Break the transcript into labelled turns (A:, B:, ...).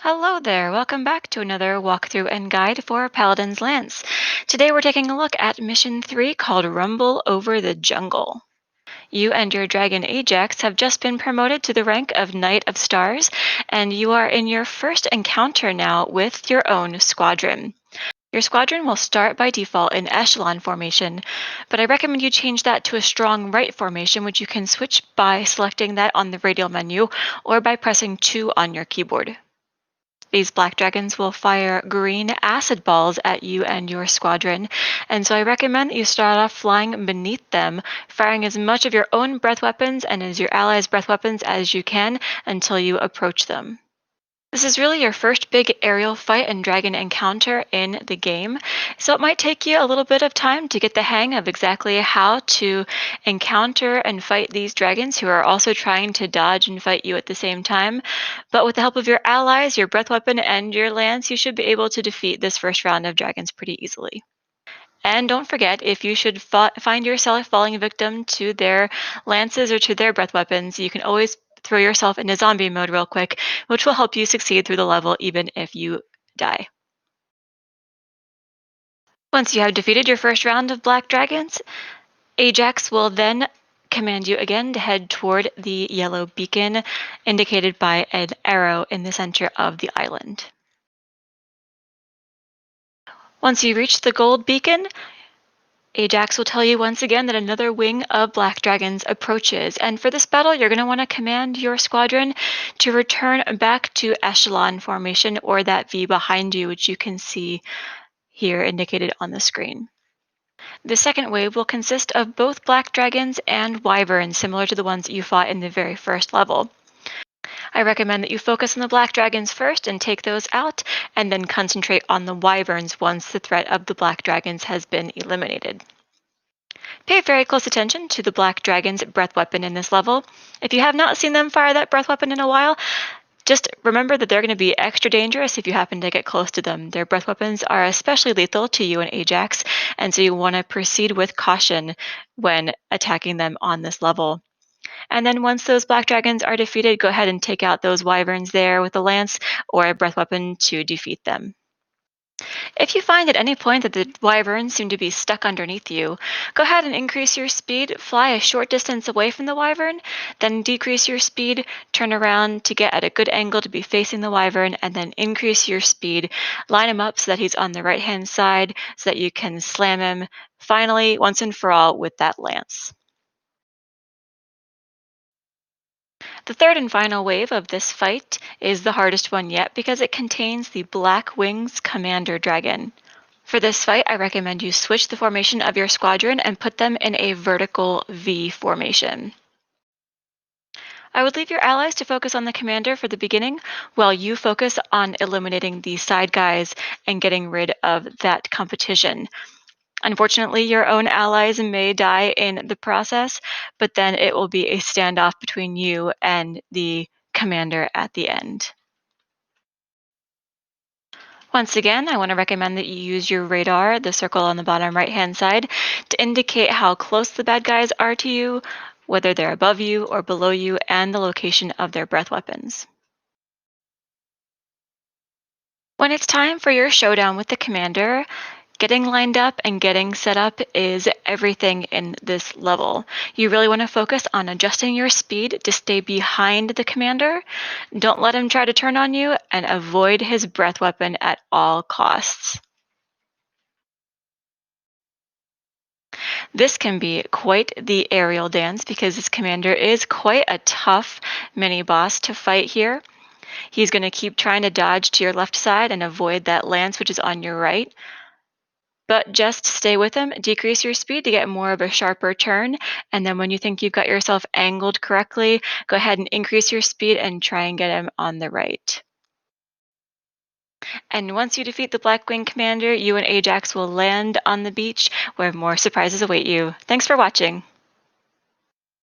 A: Hello there, welcome back to another walkthrough and guide for Paladin's Lance. Today we're taking a look at Mission 3 called Rumble Over the Jungle. You and your dragon Ajax have just been promoted to the rank of Knight of Stars, and you are in your first encounter now with your own squadron. Your squadron will start by default in echelon formation, but I recommend you change that to a strong right formation, which you can switch by selecting that on the radial menu or by pressing 2 on your keyboard. These black dragons will fire green acid balls at you and your squadron, and so I recommend that you start off flying beneath them, firing as much of your own breath weapons and as your allies' breath weapons as you can until you approach them. This is really your first big aerial fight and dragon encounter in the game, so it might take you a little bit of time to get the hang of exactly how to encounter and fight these dragons who are also trying to dodge and fight you at the same time. But with the help of your allies, your breath weapon, and your lance, you should be able to defeat this first round of dragons pretty easily. And don't forget, if you should find yourself falling victim to their lances or to their breath weapons, you can always throw yourself into zombie mode real quick, which will help you succeed through the level even if you die. Once you have defeated your first round of black dragons, Ajax will then command you again to head toward the yellow beacon indicated by an arrow in the center of the island. Once you reach the gold beacon, Ajax will tell you once again that another wing of black dragons approaches, and for this battle, you're going to want to command your squadron to return back to echelon formation or that V behind you, which you can see here indicated on the screen. The second wave will consist of both black dragons and wyverns, similar to the ones that you fought in the very first level. I recommend that you focus on the black dragons first and take those out, and then concentrate on the wyverns once the threat of the black dragons has been eliminated. Pay very close attention to the black dragon's breath weapon in this level. If you have not seen them fire that breath weapon in a while, just remember that they're going to be extra dangerous if you happen to get close to them. Their breath weapons are especially lethal to you and Ajax, and so you want to proceed with caution when attacking them on this level. And then once those black dragons are defeated, go ahead and take out those wyverns there with a lance or a breath weapon to defeat them. If you find at any point that the wyverns seem to be stuck underneath you, go ahead and increase your speed, fly a short distance away from the wyvern, then decrease your speed, turn around to get at a good angle to be facing the wyvern, and then increase your speed. Line him up so that he's on the right hand side so that you can slam him finally, once and for all, with that lance. The third and final wave of this fight is the hardest one yet because it contains the Black Wings Commander Dragon. For this fight, I recommend you switch the formation of your squadron and put them in a vertical V formation. I would leave your allies to focus on the commander for the beginning, while you focus on eliminating the side guys and getting rid of that competition. Unfortunately, your own allies may die in the process, but then it will be a standoff between you and the commander at the end. Once again, I want to recommend that you use your radar, the circle on the bottom right hand side, to indicate how close the bad guys are to you, whether they're above you or below you, and the location of their breath weapons. When it's time for your showdown with the commander, getting lined up and getting set up is everything in this level. You really want to focus on adjusting your speed to stay behind the commander. Don't let him try to turn on you, and avoid his breath weapon at all costs. This can be quite the aerial dance because this commander is quite a tough mini boss to fight here. He's going to keep trying to dodge to your left side and avoid that lance, which is on your right. But just stay with him, decrease your speed to get more of a sharper turn. And then when you think you've got yourself angled correctly, go ahead and increase your speed and try and get him on the right. And once you defeat the Blackwing Commander, you and Ajax will land on the beach where more surprises await you. Thanks for watching.